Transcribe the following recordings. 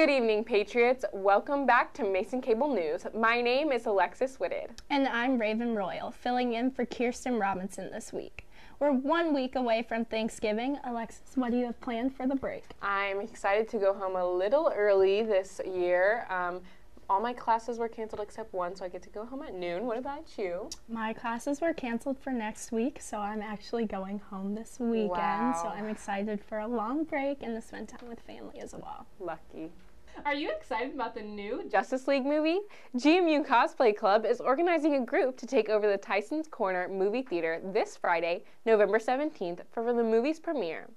Good evening, Patriots. Welcome back to Mason Cable News. My name is Alexis Whitted. And I'm Raven Royal, filling in for Kirsten Robinson this week. We're 1 week away from Thanksgiving. Alexis, what do you have planned for the break? I'm excited to go home a little early this year. All my classes were canceled except one, so I get to go home at noon. What about you? My classes were canceled for next week, so I'm actually going home this weekend. Wow. So I'm excited for a long break and to spend time with family as well. Lucky. Are you excited about the new Justice League movie? GMU Cosplay Club is organizing a group to take over the Tyson's Corner movie theater this Friday, November 17th, for the movie's premiere.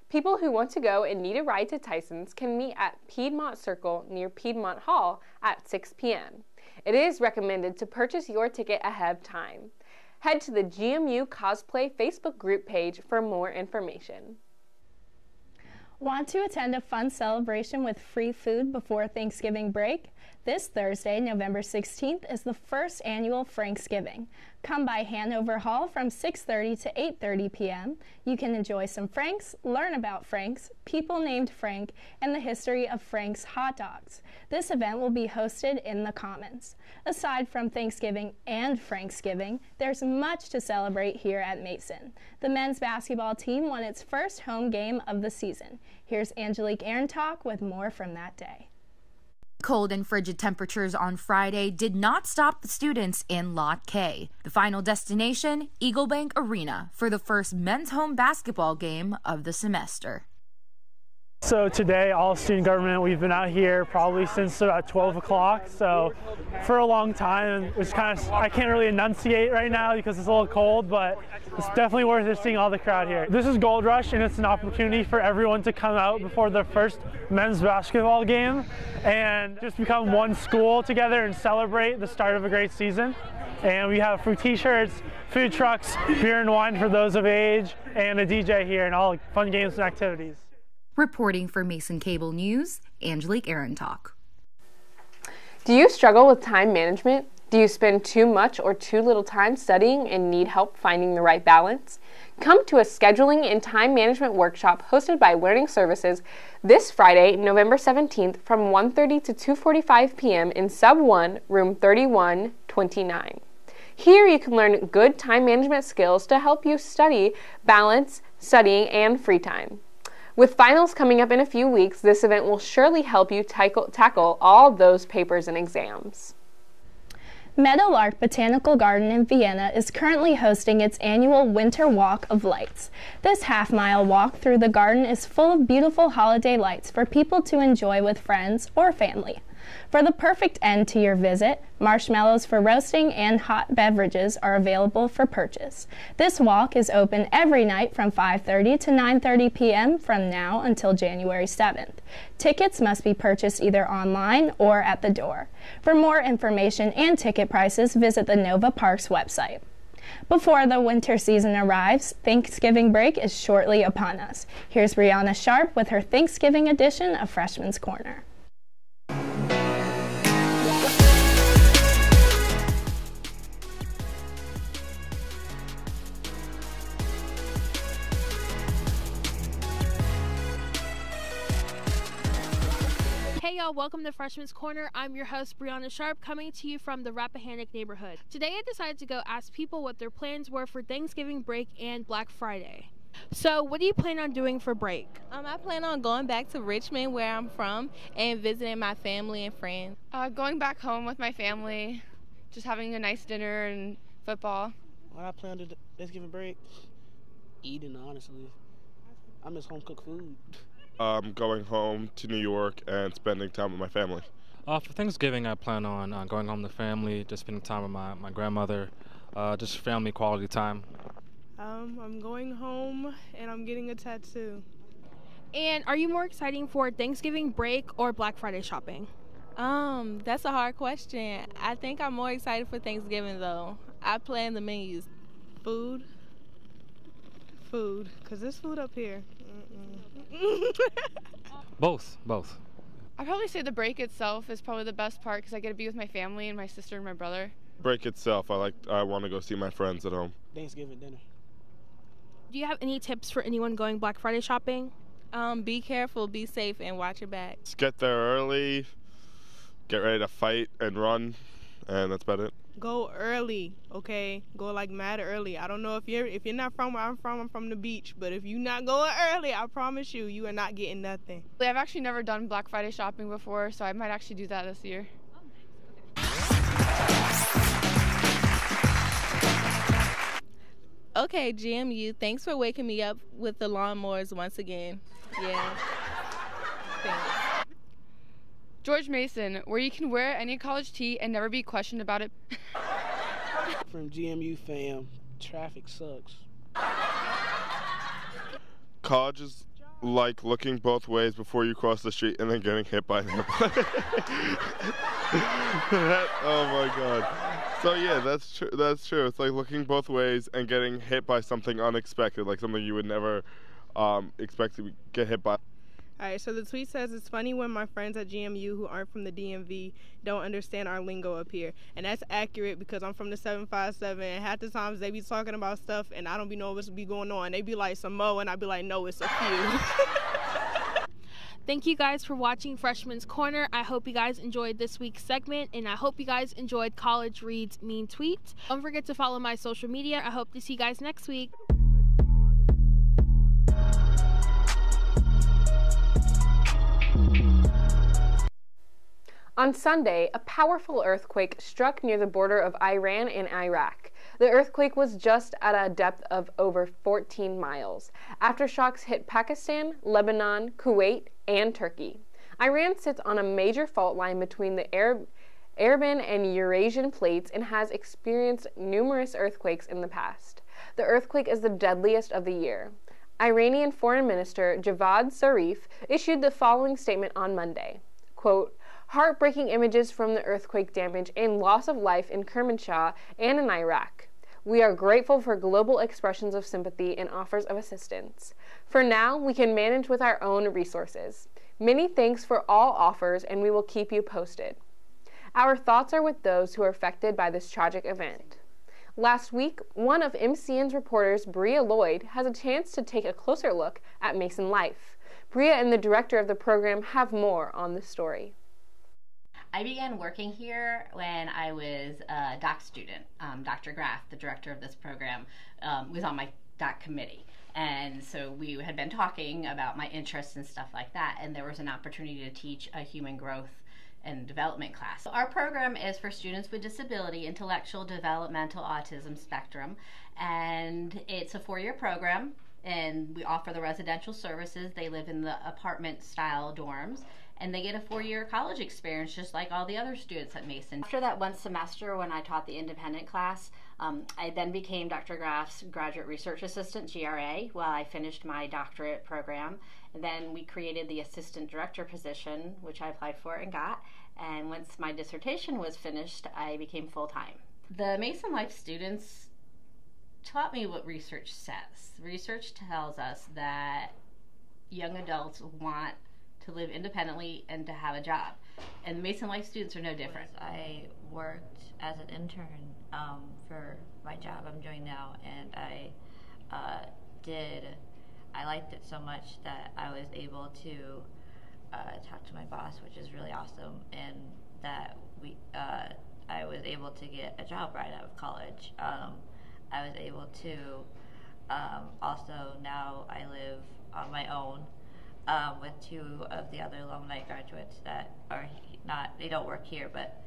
People who want to go and need a ride to Tyson's can meet at Piedmont Circle near Piedmont Hall at 6 p.m. It is recommended to purchase your ticket ahead of time. Head to the GMU Cosplay Facebook group page for more information. Want to attend a fun celebration with free food before Thanksgiving break? This Thursday, November 16th, is the first annual Franksgiving. Come by Hanover Hall from 6:30 to 8:30 p.m. You can enjoy some Franks, learn about Franks, people named Frank, and the history of Frank's hot dogs. This event will be hosted in the Commons. Aside from Thanksgiving and Franksgiving, there's much to celebrate here at Mason. The men's basketball team won its first home game of the season. Here's Angelique Arintok with more from that day. Cold and frigid temperatures on Friday did not stop the students in Lot K. The final destination, Eagle Bank Arena, for the first men's home basketball game of the semester. So today, all student government, we've been out here probably since about 12 o'clock, so for a long time, which I can't really enunciate right now because it's a little cold, but it's definitely worth it seeing all the crowd here. This is Gold Rush, and it's an opportunity for everyone to come out before their first men's basketball game and just become one school together and celebrate the start of a great season. And we have free t-shirts, food trucks, beer and wine for those of age, and a DJ here, and all fun games and activities. Reporting for Mason Cable News, Angelique Arintok. Do you struggle with time management? Do you spend too much or too little time studying and need help finding the right balance? Come to a scheduling and time management workshop hosted by Learning Services this Friday, November 17th from 1:30 to 2:45 p.m. in Sub 1, room 3129. Here you can learn good time management skills to help you balance studying and free time. With finals coming up in a few weeks, this event will surely help you tackle all those papers and exams. Meadowlark Botanical Garden in Vienna is currently hosting its annual Winter Walk of Lights. This half-mile walk through the garden is full of beautiful holiday lights for people to enjoy with friends or family. For the perfect end to your visit, marshmallows for roasting and hot beverages are available for purchase. This walk is open every night from 5:30 to 9:30 p.m. from now until January 7th. Tickets must be purchased either online or at the door. For more information and ticket prices, visit the Nova Parks website. Before the winter season arrives, Thanksgiving break is shortly upon us. Here's Brianna Sharpe with her Thanksgiving edition of Freshman's Corner. Hey y'all, welcome to Freshman's Corner. I'm your host, Brianna Sharpe, coming to you from the Rappahannock neighborhood. Today I decided to go ask people what their plans were for Thanksgiving break and Black Friday. So what do you plan on doing for break? I plan on going back to Richmond, where I'm from, and visiting my family and friends. Going back home with my family, just having a nice dinner and football. What I plan to do Thanksgiving break? Eating, honestly. I miss home-cooked food. Going home to New York and spending time with my family. For Thanksgiving, I plan on going home to family, just spending time with my grandmother, just family quality time. I'm going home and I'm getting a tattoo. And are you more excited for Thanksgiving break or Black Friday shopping? That's a hard question. I think I'm more excited for Thanksgiving though. I plan the menus. Food, because there's food up here. Both. I'd probably say the break itself is probably the best part because I get to be with my family and my sister and my brother. Break itself, I want to go see my friends at home. Thanksgiving dinner. Do you have any tips for anyone going Black Friday shopping? Be careful, be safe, and watch your back. Just get there early, get ready to fight and run, and that's about it. Go early, okay? Go like mad early. I don't know if you're not from where I'm from the beach, but if you're not going early, I promise you, you are not getting nothing. I've actually never done Black Friday shopping before, so I might actually do that this year. Okay, GMU, thanks for waking me up with the lawnmowers once again. Yeah. Thanks. George Mason, where you can wear any college tee and never be questioned about it. From GMU fam, traffic sucks. College is like looking both ways before you cross the street and then getting hit by them. Oh my God. So yeah, that's true. That's true. It's like looking both ways and getting hit by something unexpected, like something you would never expect to get hit by. All right, so the tweet says, it's funny when my friends at GMU who aren't from the DMV don't understand our lingo up here. And that's accurate because I'm from the 757, and half the times they be talking about stuff and I don't be knowing what's be going on. They be like, some mo, and I be like, no, it's a few. Thank you guys for watching Freshman's Corner. I hope you guys enjoyed this week's segment, and I hope you guys enjoyed College Reads Mean Tweets. Don't forget to follow my social media. I hope to see you guys next week. On Sunday, a powerful earthquake struck near the border of Iran and Iraq. The earthquake was just at a depth of over 14 miles. Aftershocks hit Pakistan, Lebanon, Kuwait, and Turkey. Iran sits on a major fault line between the Arabian and Eurasian plates and has experienced numerous earthquakes in the past. The earthquake is the deadliest of the year. Iranian Foreign Minister Javad Zarif issued the following statement on Monday, quote, "Heartbreaking images from the earthquake damage and loss of life in Kermanshah and in Iraq. We are grateful for global expressions of sympathy and offers of assistance. For now, we can manage with our own resources. Many thanks for all offers, and we will keep you posted. Our thoughts are with those who are affected by this tragic event." Last week, one of MCN's reporters, Bria Lloyd, has a chance to take a closer look at Mason life. Bria and the director of the program have more on the story. I began working here when I was a doc student. Dr. Graff, the director of this program, was on my doc committee. And so we had been talking about my interests and stuff like that, and there was an opportunity to teach a human growth and development class. Our program is for students with disability, intellectual, developmental, autism spectrum, and it's a 4-year program, and we offer the residential services. They live in the apartment-style dorms, and they get a 4-year college experience just like all the other students at Mason. After that one semester when I taught the independent class, I then became Dr. Graff's graduate research assistant, GRA, while I finished my doctorate program. And then we created the assistant director position, which I applied for and got. And once my dissertation was finished, I became full-time. The Mason Life students taught me what research says. Research tells us that young adults want to live independently and to have a job. And the Mason Life students are no different. I worked as an intern for my job I'm doing now, and I liked it so much that I was able to talk to my boss, which is really awesome, and that I was able to get a job right out of college. I was able to also now I live on my own with 2 of the other alumni graduates that are they don't work here, but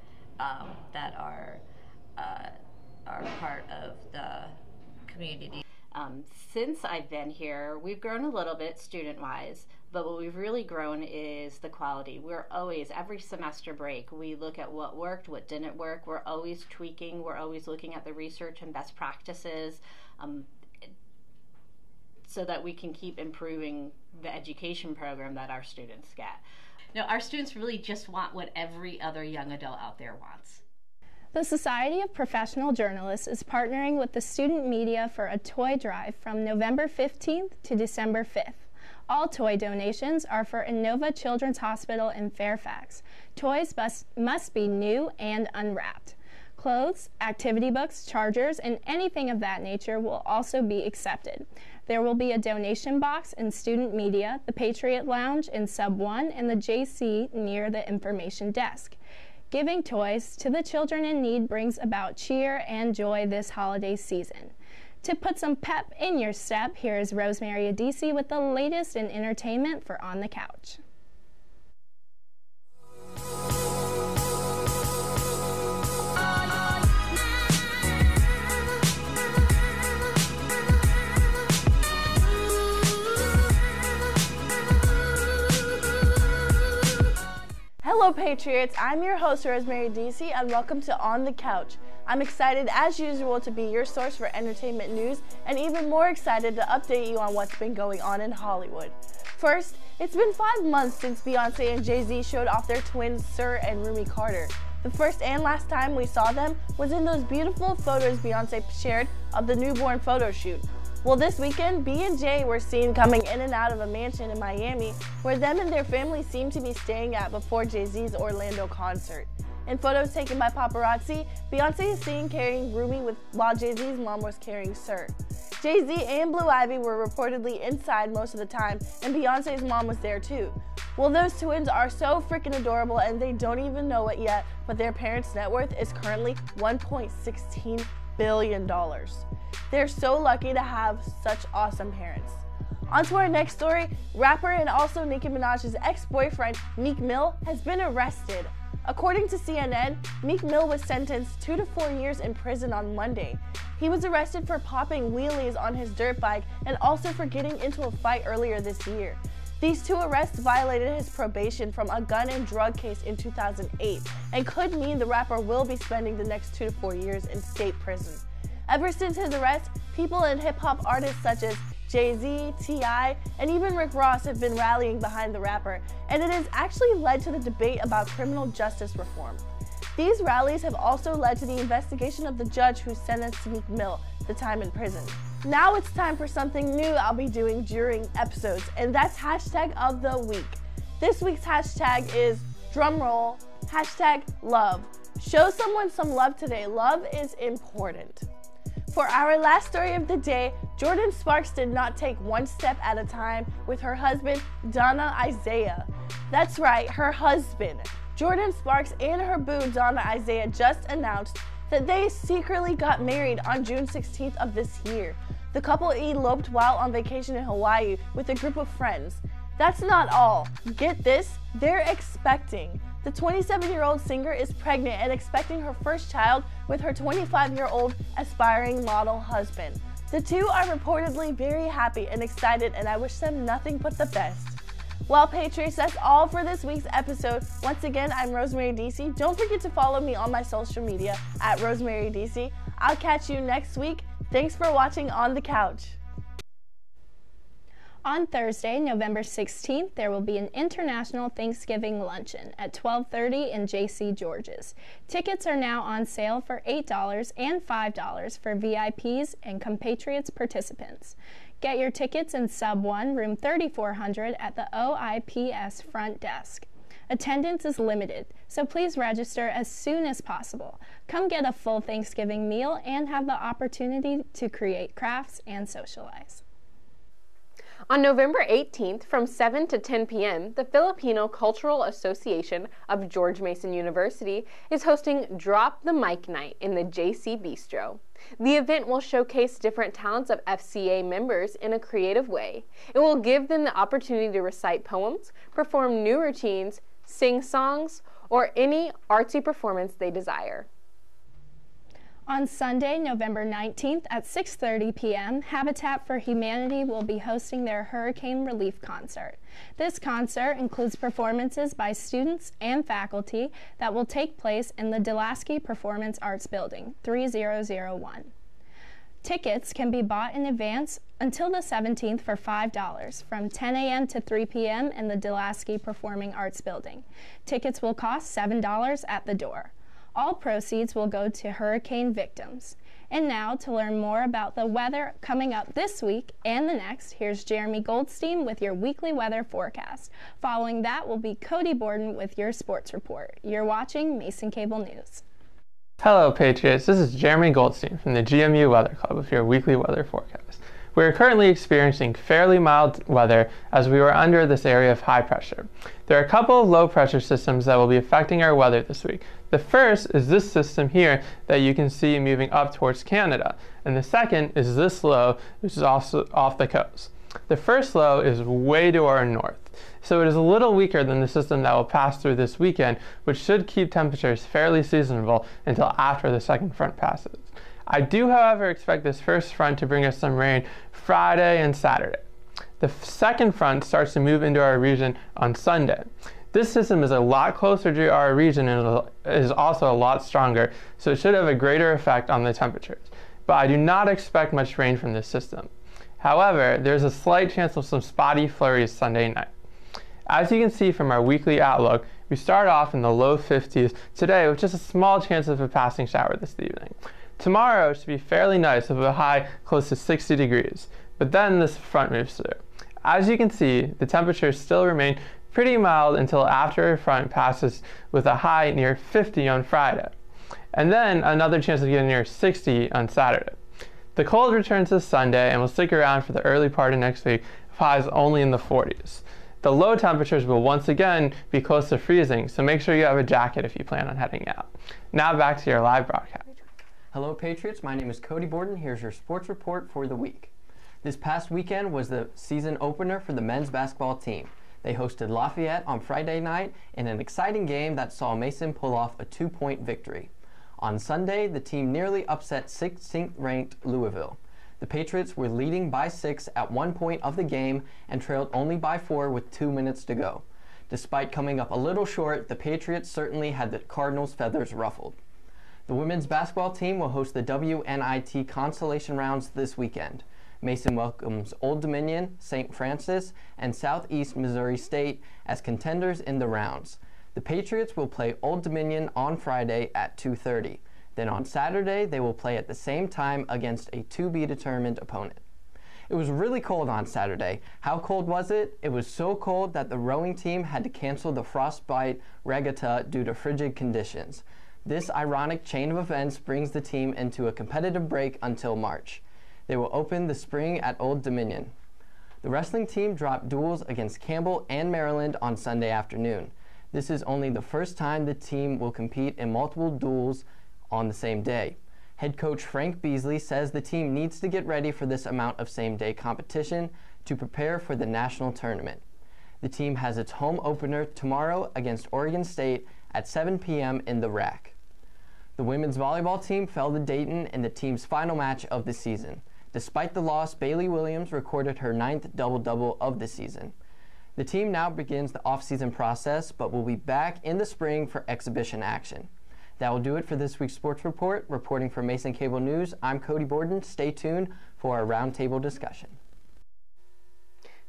that are part of the community. Since I've been here, we've grown a little bit student-wise, but what we've really grown is the quality. We're always, every semester break, we look at what worked, what didn't work. We're always tweaking. We're always looking at the research and best practices so that we can keep improving the education program that our students get. You know, our students really just want what every other young adult out there wants. The Society of Professional Journalists is partnering with the student media for a toy drive from November 15th to December 5th. All toy donations are for Innova Children's Hospital in Fairfax. Toys must be new and unwrapped. Clothes, activity books, chargers, and anything of that nature will also be accepted. There will be a donation box in Student Media, the Patriot Lounge in Sub 1, and the JC near the information desk. Giving toys to the children in need brings about cheer and joy this holiday season. To put some pep in your step, here is Rosemary Idisi with the latest in entertainment for On the Couch. Hello Patriots, I'm your host Rosemary Idisi and welcome to On the Couch. I'm excited as usual to be your source for entertainment news and even more excited to update you on what's been going on in Hollywood. First, it's been 5 months since Beyonce and Jay-Z showed off their twins Sir and Rumi Carter. The first and last time we saw them was in those beautiful photos Beyonce shared of the newborn photo shoot. Well, this weekend, B and J were seen coming in and out of a mansion in Miami where them and their family seemed to be staying at before Jay-Z's Orlando concert. In photos taken by paparazzi, Beyonce is seen carrying Rumi while Jay-Z's mom was carrying Sir. Jay-Z and Blue Ivy were reportedly inside most of the time, and Beyonce's mom was there too. Well, those twins are so freaking adorable and they don't even know it yet, but their parents' net worth is currently $1.16 billion. They're so lucky to have such awesome parents. On to our next story, rapper and also Nicki Minaj's ex-boyfriend, Meek Mill, has been arrested. According to CNN, Meek Mill was sentenced 2 to 4 years in prison on Monday. He was arrested for popping wheelies on his dirt bike and also for getting into a fight earlier this year. These 2 arrests violated his probation from a gun and drug case in 2008 and could mean the rapper will be spending the next 2 to 4 years in state prison. Ever since his arrest, people and hip-hop artists such as Jay-Z, T.I., and even Rick Ross have been rallying behind the rapper, and it has actually led to the debate about criminal justice reform. These rallies have also led to the investigation of the judge who sentenced Meek Mill the time in prison. Now it's time for something new I'll be doing during episodes, and that's hashtag of the week. This week's hashtag is, drumroll, hashtag love. Show someone some love today. Love is important. For our last story of the day, Jordin Sparks did not take one step at a time with her husband, Donna Isaiah. That's right, her husband. Jordin Sparks and her boo, Donna Isaiah, just announced that they secretly got married on June 16th of this year. The couple eloped while on vacation in Hawaii with a group of friends. That's not all. Get this, they're expecting. The 27-year-old singer is pregnant and expecting her first child with her 25-year-old aspiring model husband. The two are reportedly very happy and excited, and I wish them nothing but the best. Well, Patriots, that's all for this week's episode. Once again, I'm Rosemary Idisi. Don't forget to follow me on my social media at Rosemary Idisi. I'll catch you next week. Thanks for watching On the Couch. On Thursday, November 16th, there will be an International Thanksgiving Luncheon at 12:30 in J.C. George's. Tickets are now on sale for $8 and $5 for VIPs and compatriots participants. Get your tickets in Sub 1, room 3400 at the OIPS front desk. Attendance is limited, so please register as soon as possible. Come get a full Thanksgiving meal and have the opportunity to create crafts and socialize. On November 18th from 7 to 10 p.m., the Filipino Cultural Association of George Mason University is hosting Drop the Mic Night in the JC Bistro. The event will showcase different talents of FCA members in a creative way. It will give them the opportunity to recite poems, perform new routines, sing songs, or any artsy performance they desire. On Sunday, November 19th at 6:30 p.m., Habitat for Humanity will be hosting their Hurricane Relief Concert. This concert includes performances by students and faculty that will take place in the Delasky Performance Arts Building, 3001. Tickets can be bought in advance until the 17th for $5 from 10 a.m. to 3 p.m. in the Delasky Performing Arts Building. Tickets will cost $7 at the door. All proceeds will go to hurricane victims. And now, to learn more about the weather coming up this week and the next, here's Jeremy Goldstein with your weekly weather forecast. Following that will be Cody Borden with your sports report. You're watching Mason Cable News. Hello Patriots, this is Jeremy Goldstein from the GMU Weather Club with your weekly weather forecast. We are currently experiencing fairly mild weather as we are under this area of high pressure. There are a couple of low pressure systems that will be affecting our weather this week. The first is this system here that you can see moving up towards Canada, and the second is this low, which is also off the coast. The first low is way to our north, so it is a little weaker than the system that will pass through this weekend, which should keep temperatures fairly seasonable until after the second front passes. I do, however, expect this first front to bring us some rain Friday and Saturday. The second front starts to move into our region on Sunday. This system is a lot closer to our region and is also a lot stronger, so it should have a greater effect on the temperatures. But I do not expect much rain from this system. However, there's a slight chance of some spotty flurries Sunday night. As you can see from our weekly outlook, we start off in the low 50s today with just a small chance of a passing shower this evening. Tomorrow should be fairly nice with a high close to 60 degrees, but then this front moves through. As you can see, the temperatures still remain pretty mild until after a front passes with a high near 50 on Friday, and then another chance of getting near 60 on Saturday. The cold returns this Sunday and will stick around for the early part of next week, with highs only in the 40s. The low temperatures will once again be close to freezing, so make sure you have a jacket if you plan on heading out. Now back to your live broadcast. Hello Patriots, my name is Cody Borden. Here's your sports report for the week. This past weekend was the season opener for the men's basketball team. They hosted Lafayette on Friday night in an exciting game that saw Mason pull off a 2-point victory. On Sunday, the team nearly upset 16th ranked Louisville. The Patriots were leading by 6 at one point of the game and trailed only by 4 with 2 minutes to go. Despite coming up a little short, the Patriots certainly had the Cardinals' feathers ruffled. The women's basketball team will host the WNIT Consolation Rounds this weekend. Mason welcomes Old Dominion, St. Francis, and Southeast Missouri State as contenders in the rounds. The Patriots will play Old Dominion on Friday at 2:30. Then on Saturday, they will play at the same time against a to-be-determined opponent. It was really cold on Saturday. How cold was it? It was so cold that the rowing team had to cancel the Frostbite Regatta due to frigid conditions. This ironic chain of events brings the team into a competitive break until March. They will open the spring at Old Dominion. The wrestling team dropped duels against Campbell and Maryland on Sunday afternoon. This is only the first time the team will compete in multiple duels on the same day. Head coach Frank Beasley says the team needs to get ready for this amount of same-day competition to prepare for the national tournament. The team has its home opener tomorrow against Oregon State at 7 p.m. in the RAC. The women's volleyball team fell to Dayton in the team's final match of the season. Despite the loss, Bailey Williams recorded her 9th double-double of the season. The team now begins the off-season process, but will be back in the spring for exhibition action. That will do it for this week's sports report. Reporting for Mason Cable News, I'm Cody Borden. Stay tuned for our roundtable discussion.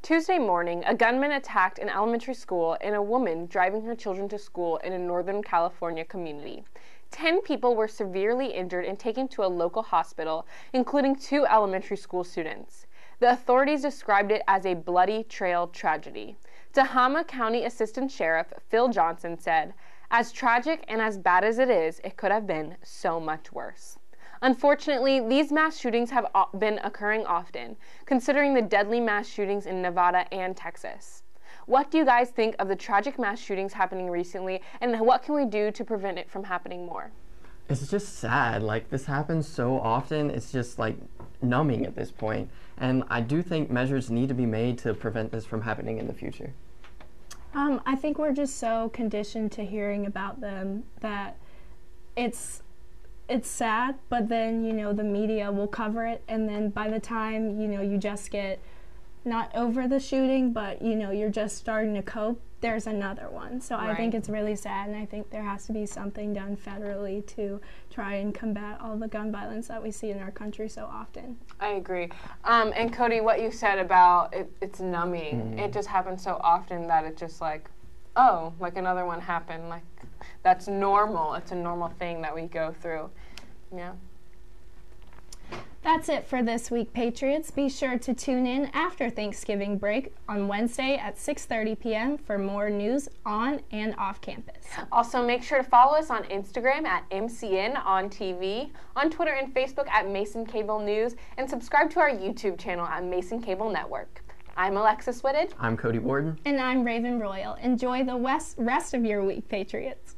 Tuesday morning, a gunman attacked an elementary school and a woman driving her children to school in a Northern California community. 10 people were severely injured and taken to a local hospital, including 2 elementary school students. The authorities described it as a bloody trail tragedy. Tehama County Assistant Sheriff Phil Johnson said, "As tragic and as bad as it is, it could have been so much worse." Unfortunately, these mass shootings have been occurring often, considering the deadly mass shootings in Nevada and Texas. What do you guys think of the tragic mass shootings happening recently, and what can we do to prevent it from happening more? It's just sad. Like, this happens so often, it's just like numbing at this point. And I do think measures need to be made to prevent this from happening in the future. I think we're just so conditioned to hearing about them that it's sad, but then, you know, the media will cover it, and then by the time, you know, you just get not over the shooting, but, you know, you're just starting to cope, there's another one. So I think it's really sad, and I think there has to be something done federally to try and combat all the gun violence that we see in our country so often. I agree. And Cody, what you said about it's numbing. Mm-hmm. It just happens so often that it's just like, oh, like another one happened. Like, that's normal. It's a normal thing that we go through. Yeah. That's it for this week, Patriots. Be sure to tune in after Thanksgiving break on Wednesday at 6:30 p.m. for more news on and off campus. Also, make sure to follow us on Instagram at MCNOnTV, on Twitter and Facebook at Mason Cable News, and subscribe to our YouTube channel at Mason Cable Network. I'm Alexis Whitted. I'm Cody Borden. And I'm Raven Royal. Enjoy the rest of your week, Patriots.